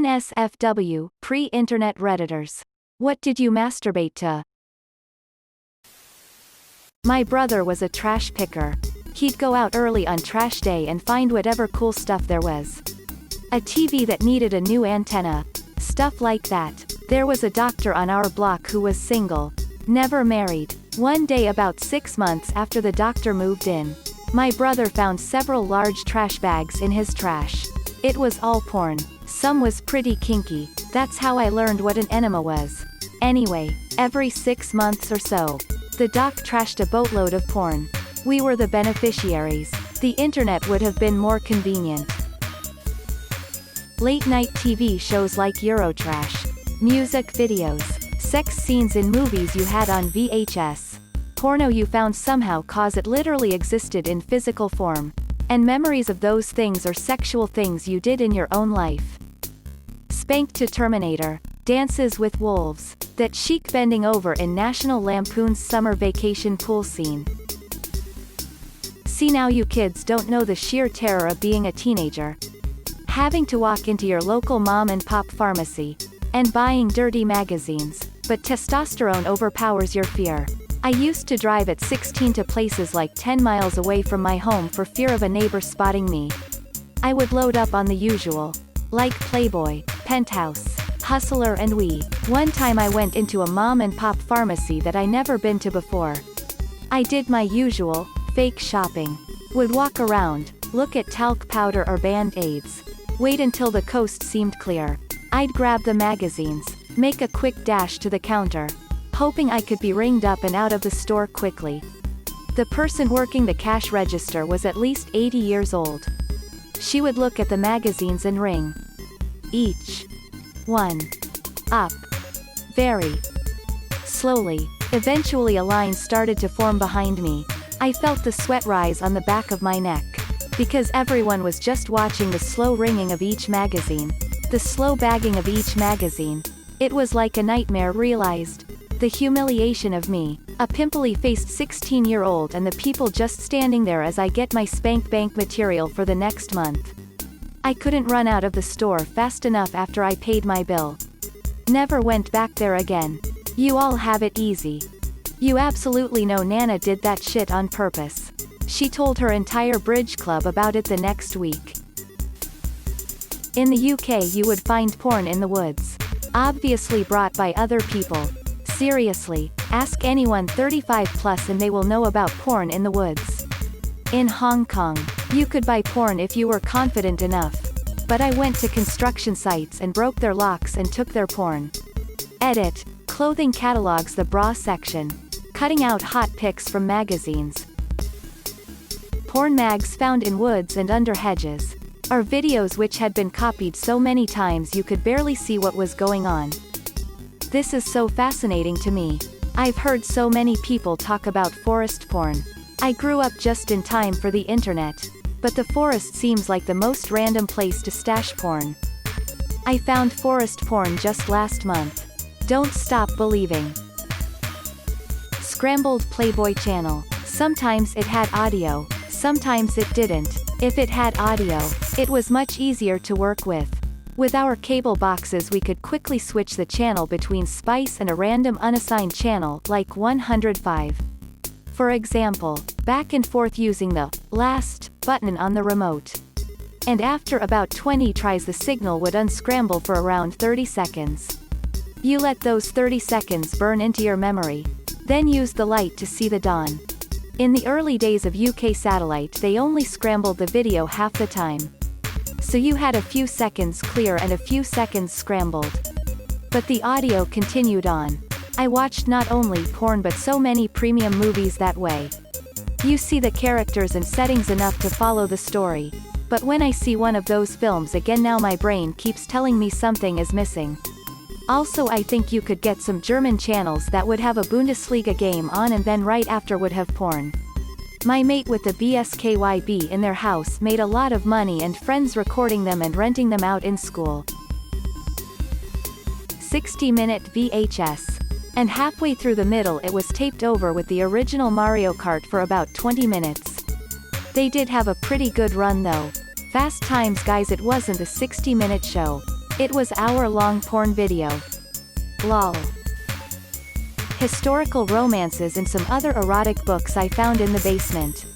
NSFW, pre-internet Redditors. What did you masturbate to? My brother was a trash picker. He'd go out early on trash day and find whatever cool stuff there was. A TV that needed a new antenna. Stuff like that. There was a doctor on our block who was single. Never married. One day about 6 months after the doctor moved in, my brother found several large trash bags in his trash. It was all porn. Some was pretty kinky. That's how I learned what an enema was. Anyway, every 6 months or so, the doc trashed a boatload of porn. We were the beneficiaries. The internet would have been more convenient. Late-night TV shows like Eurotrash. Music videos. Sex scenes in movies you had on VHS. Porno you found somehow cause it literally existed in physical form. And memories of those things or sexual things you did in your own life. Spanked to Terminator. Dances with Wolves. That chic bending over in National Lampoon's summer vacation pool scene. See, now you kids don't know the sheer terror of being a teenager. Having to walk into your local mom and pop pharmacy and buying dirty magazines, but testosterone overpowers your fear. I used to drive at 16 to places like 10 miles away from my home for fear of a neighbor spotting me. I would load up on the usual, like Playboy, Penthouse, Hustler and We. One time I went into a mom and pop pharmacy that I never been to before. I did my usual, fake shopping. Would walk around, look at talc powder or band-aids. Wait until the coast seemed clear. I'd grab the magazines, make a quick dash to the counter, hoping I could be ringed up and out of the store quickly. The person working the cash register was at least 80 years old. She would look at the magazines and ring each one up very slowly. Eventually a line started to form behind me. I felt the sweat rise on the back of my neck. Because everyone was just watching the slow ringing of each magazine. The slow bagging of each magazine. It was like a nightmare realized. The humiliation of me, a pimply-faced 16-year-old, and the people just standing there as I get my spank bank material for the next month. I couldn't run out of the store fast enough after I paid my bill. Never went back there again. You all have it easy. You absolutely know Nana did that shit on purpose. She told her entire bridge club about it the next week. In the UK you would find porn in the woods. Obviously brought by other people. Seriously, ask anyone 35 plus and they will know about porn in the woods. In Hong Kong, you could buy porn if you were confident enough. But I went to construction sites and broke their locks and took their porn. Edit, clothing catalogs, the bra section. Cutting out hot pics from magazines. Porn mags found in woods and under hedges. Are videos which had been copied so many times you could barely see what was going on. This is so fascinating to me. I've heard so many people talk about forest porn. I grew up just in time for the internet. But the forest seems like the most random place to stash porn. I found forest porn just last month. Don't stop believing. Scrambled Playboy channel. Sometimes it had audio. Sometimes it didn't. If it had audio, it was much easier to work with. With our cable boxes we could quickly switch the channel between Spice and a random unassigned channel like 105. For example, back and forth using the last button on the remote. And after about 20 tries the signal would unscramble for around 30 seconds. You let those 30 seconds burn into your memory. Then use the light to see the dawn. In the early days of UK satellite they only scrambled the video half the time. So you had a few seconds clear and a few seconds scrambled. But the audio continued on. I watched not only porn but so many premium movies that way. You see the characters and settings enough to follow the story. But when I see one of those films again now my brain keeps telling me something is missing. Also I think you could get some German channels that would have a Bundesliga game on and then right after would have porn. My mate with the BSKYB in their house made a lot of money and friends recording them and renting them out in school. 60-minute VHS. And halfway through the middle it was taped over with the original Mario Kart for about 20 minutes. They did have a pretty good run though. Fast times guys, it wasn't a 60-minute show. It was hour-long porn video. Lol. Historical romances and some other erotic books I found in the basement.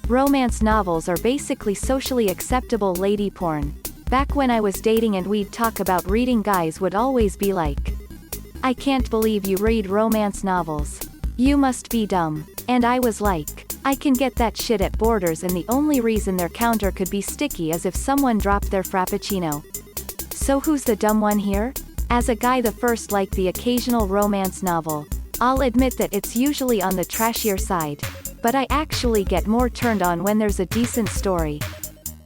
Romance novels are basically socially acceptable lady porn. Back when I was dating and we'd talk about reading, guys would always be like, "I can't believe you read romance novels. You must be dumb." And I was like, "I can get that shit at Borders, and the only reason their counter could be sticky is if someone dropped their frappuccino." So who's the dumb one here? As a guy, the first like the occasional romance novel. I'll admit that it's usually on the trashier side. But I actually get more turned on when there's a decent story.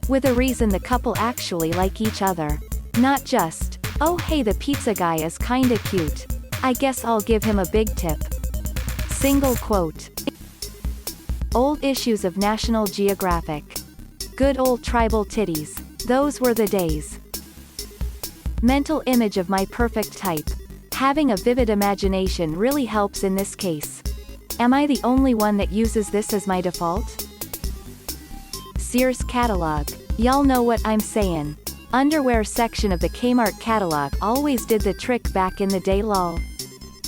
With a reason the couple actually like each other. Not just, "Oh hey, the pizza guy is kinda cute. I guess I'll give him a big tip." Single quote. Old issues of National Geographic. Good old tribal titties. Those were the days. Mental image of my perfect type. Having a vivid imagination really helps in this case. Am I the only one that uses this as my default? Sears catalog. Y'all know what I'm saying. Underwear section of the Kmart catalog always did the trick back in the day, lol.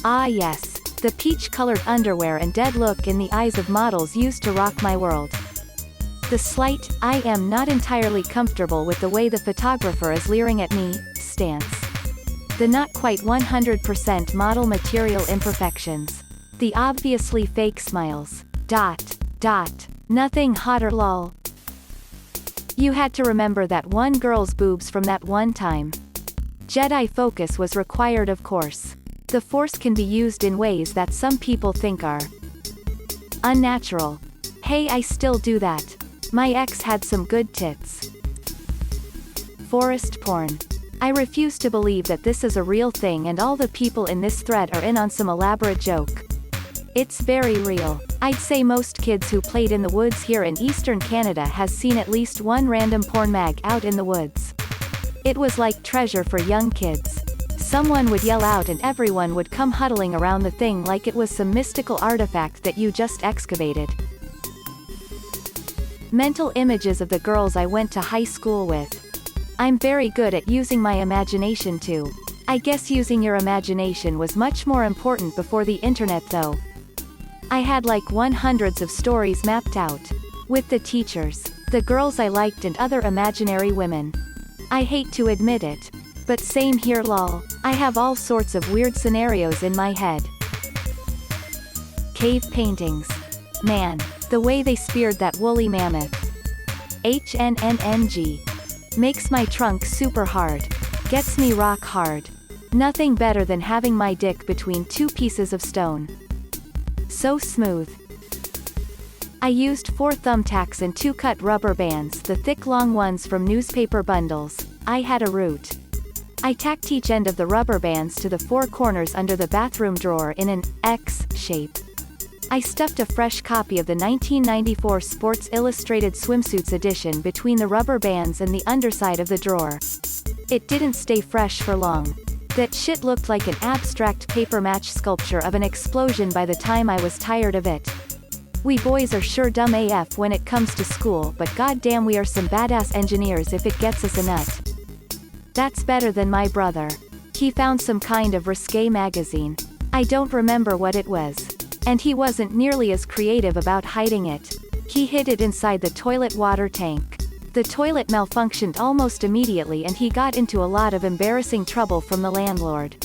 Ah yes, the peach-colored underwear and dead look in the eyes of models used to rock my world. The slight, "I am not entirely comfortable with the way the photographer is leering at me" stance. The not quite 100% model material imperfections. The obviously fake smiles. ... Nothing hotter, lol. You had to remember that one girl's boobs from that one time. Jedi focus was required, of course. The Force can be used in ways that some people think are unnatural. Hey, I still do that. My ex had some good tits. Forest porn. I refuse to believe that this is a real thing and all the people in this thread are in on some elaborate joke. It's very real. I'd say most kids who played in the woods here in eastern Canada has seen at least one random porn mag out in the woods. It was like treasure for young kids. Someone would yell out and everyone would come huddling around the thing like it was some mystical artifact that you just excavated. Mental images of the girls I went to high school with. I'm very good at using my imagination too. I guess using your imagination was much more important before the internet though. I had like hundreds of stories mapped out. With the teachers, the girls I liked and other imaginary women. I hate to admit it. But same here, lol. I have all sorts of weird scenarios in my head. Cave paintings. Man, the way they speared that woolly mammoth. HNNNG. Makes my trunk super hard. Gets me rock hard. Nothing better than having my dick between two pieces of stone. So smooth. I used 4 thumbtacks and 2 cut rubber bands, the thick long ones from newspaper bundles. I had a route. I tacked each end of the rubber bands to the 4 corners under the bathroom drawer in an X shape. I stuffed a fresh copy of the 1994 Sports Illustrated Swimsuits edition between the rubber bands and the underside of the drawer. It didn't stay fresh for long. That shit looked like an abstract paper match sculpture of an explosion by the time I was tired of it. We boys are sure dumb AF when it comes to school, but goddamn we are some badass engineers if it gets us a nut. That's better than my brother. He found some kind of risque magazine. I don't remember what it was. And he wasn't nearly as creative about hiding it. He hid it inside the toilet water tank. The toilet malfunctioned almost immediately and he got into a lot of embarrassing trouble from the landlord.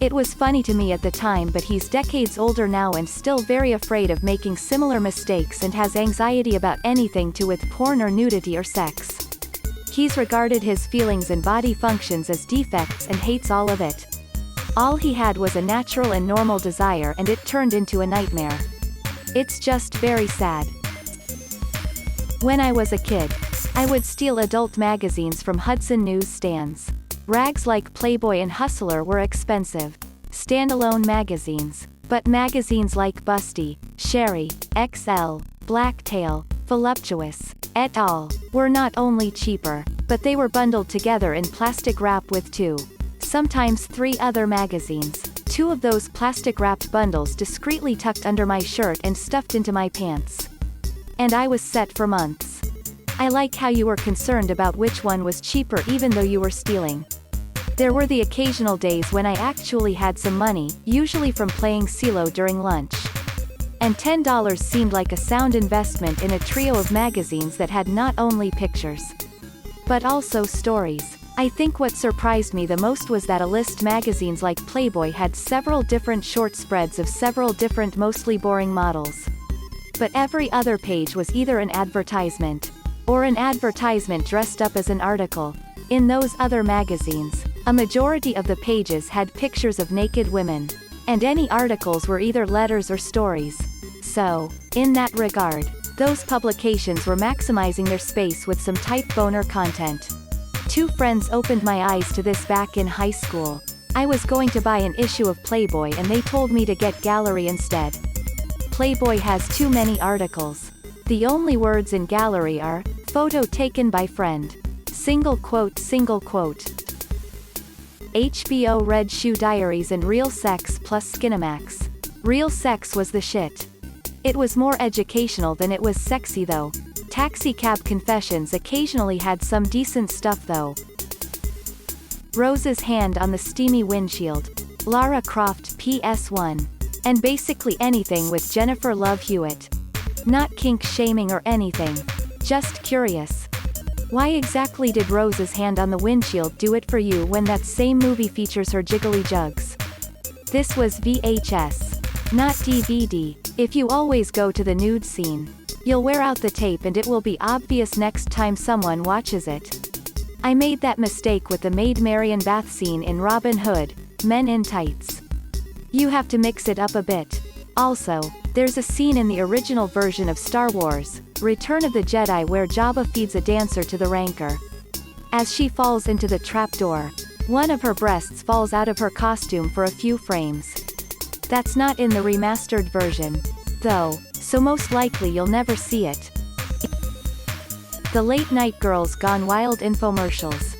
It was funny to me at the time, but he's decades older now and still very afraid of making similar mistakes and has anxiety about anything to with porn or nudity or sex. He's regarded his feelings and body functions as defects and hates all of it. All he had was a natural and normal desire and it turned into a nightmare. It's just very sad. When I was a kid, I would steal adult magazines from Hudson news stands. Rags like Playboy and Hustler were expensive. Standalone magazines. But magazines like Busty, Sherry, XL, Blacktail, Voluptuous, et al. Were not only cheaper, but they were bundled together in plastic wrap with 2, sometimes 3 other magazines. 2 of those plastic-wrapped bundles discreetly tucked under my shirt and stuffed into my pants. And I was set for months. I like how you were concerned about which one was cheaper even though you were stealing. There were the occasional days when I actually had some money, usually from playing CeeLo during lunch. And $10 seemed like a sound investment in a trio of magazines that had not only pictures, but also stories. I think what surprised me the most was that a list magazines like Playboy had several different short spreads of several different mostly boring models. But every other page was either an advertisement, or an advertisement dressed up as an article. In those other magazines, a majority of the pages had pictures of naked women, and any articles were either letters or stories. So, in that regard, those publications were maximizing their space with some type boner content. Two friends opened my eyes to this back in high school. I was going to buy an issue of Playboy and they told me to get Gallery instead. Playboy has too many articles. The only words in Gallery are, photo taken by friend. Single quote. HBO Red Shoe Diaries and Real Sex plus Skinamax. Real Sex was the shit. It was more educational than it was sexy though. Taxi Cab Confessions occasionally had some decent stuff though. Rose's Hand on the Steamy Windshield. Lara Croft PS1. And basically anything with Jennifer Love Hewitt. Not kink shaming or anything. Just curious. Why exactly did Rose's Hand on the Windshield do it for you when that same movie features her jiggly jugs? This was VHS. Not DVD. If you always go to the nude scene, you'll wear out the tape and it will be obvious next time someone watches it. I made that mistake with the Maid Marian bath scene in Robin Hood, Men in Tights. You have to mix it up a bit. Also, there's a scene in the original version of Star Wars, Return of the Jedi where Jabba feeds a dancer to the Rancor. As she falls into the trapdoor, one of her breasts falls out of her costume for a few frames. That's not in the remastered version, though, so most likely you'll never see it. The Late Night Girls Gone Wild infomercials.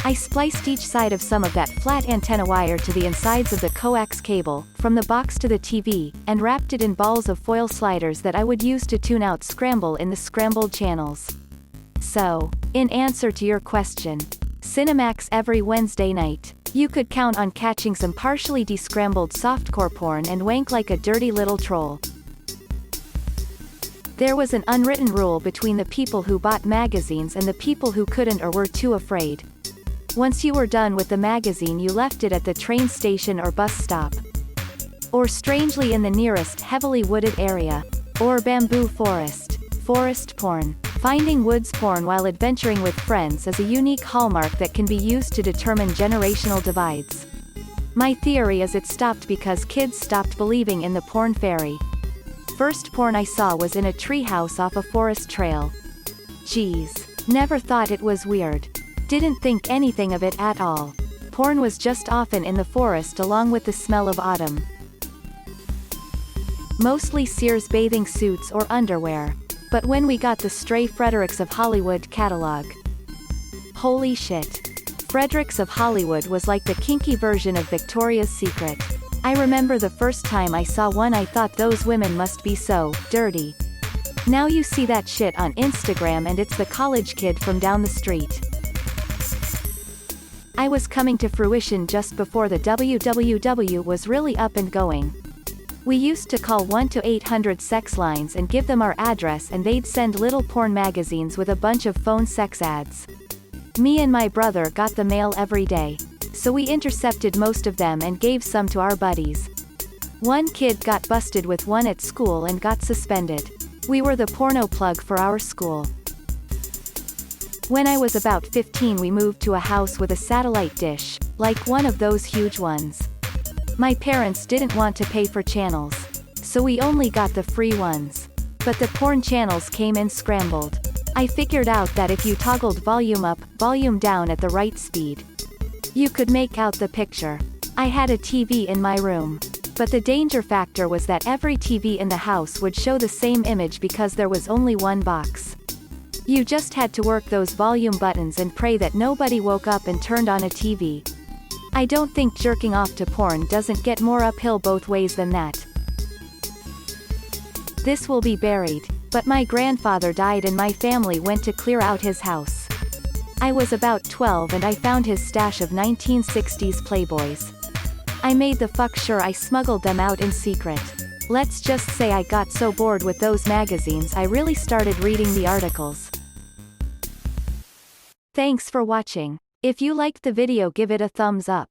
I spliced each side of some of that flat antenna wire to the insides of the coax cable, from the box to the TV, and wrapped it in balls of foil sliders that I would use to tune out scramble in the scrambled channels. So, in answer to your question, Cinemax every Wednesday night. You could count on catching some partially descrambled softcore porn and wank like a dirty little troll. There was an unwritten rule between the people who bought magazines and the people who couldn't or were too afraid. Once you were done with the magazine you left it at the train station or bus stop. Or strangely in the nearest heavily wooded area. Or bamboo forest. Forest porn. Finding woods porn while adventuring with friends is a unique hallmark that can be used to determine generational divides. My theory is it stopped because kids stopped believing in the porn fairy. First porn I saw was in a treehouse off a forest trail. Geez. Never thought it was weird. Didn't think anything of it at all. Porn was just often in the forest along with the smell of autumn. Mostly Sears bathing suits or underwear. But when we got the Stray Fredericks of Hollywood catalog. Holy shit. Fredericks of Hollywood was like the kinky version of Victoria's Secret. I remember the first time I saw one I thought those women must be so dirty. Now you see that shit on Instagram and it's the college kid from down the street. I was coming to fruition just before the WWW was really up and going. We used to call 1-800 sex lines and give them our address and they'd send little porn magazines with a bunch of phone sex ads. Me and my brother got the mail every day, so we intercepted most of them and gave some to our buddies. One kid got busted with one at school and got suspended. We were the porno plug for our school. When I was about 15 we moved to a house with a satellite dish, like one of those huge ones. My parents didn't want to pay for channels, so we only got the free ones. But the porn channels came in scrambled. I figured out that if you toggled volume up, volume down at the right speed, you could make out the picture. I had a TV in my room. But the danger factor was that every TV in the house would show the same image because there was only one box. You just had to work those volume buttons and pray that nobody woke up and turned on a TV. I don't think jerking off to porn doesn't get more uphill both ways than that. This will be buried, but my grandfather died and my family went to clear out his house. I was about 12 and I found his stash of 1960s Playboys. I made the fuck sure I smuggled them out in secret. Let's just say I got so bored with those magazines I really started reading the articles. Thanks for watching. If you liked the video, give it a thumbs up.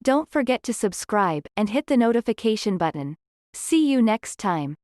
Don't forget to subscribe, and hit the notification button. See you next time.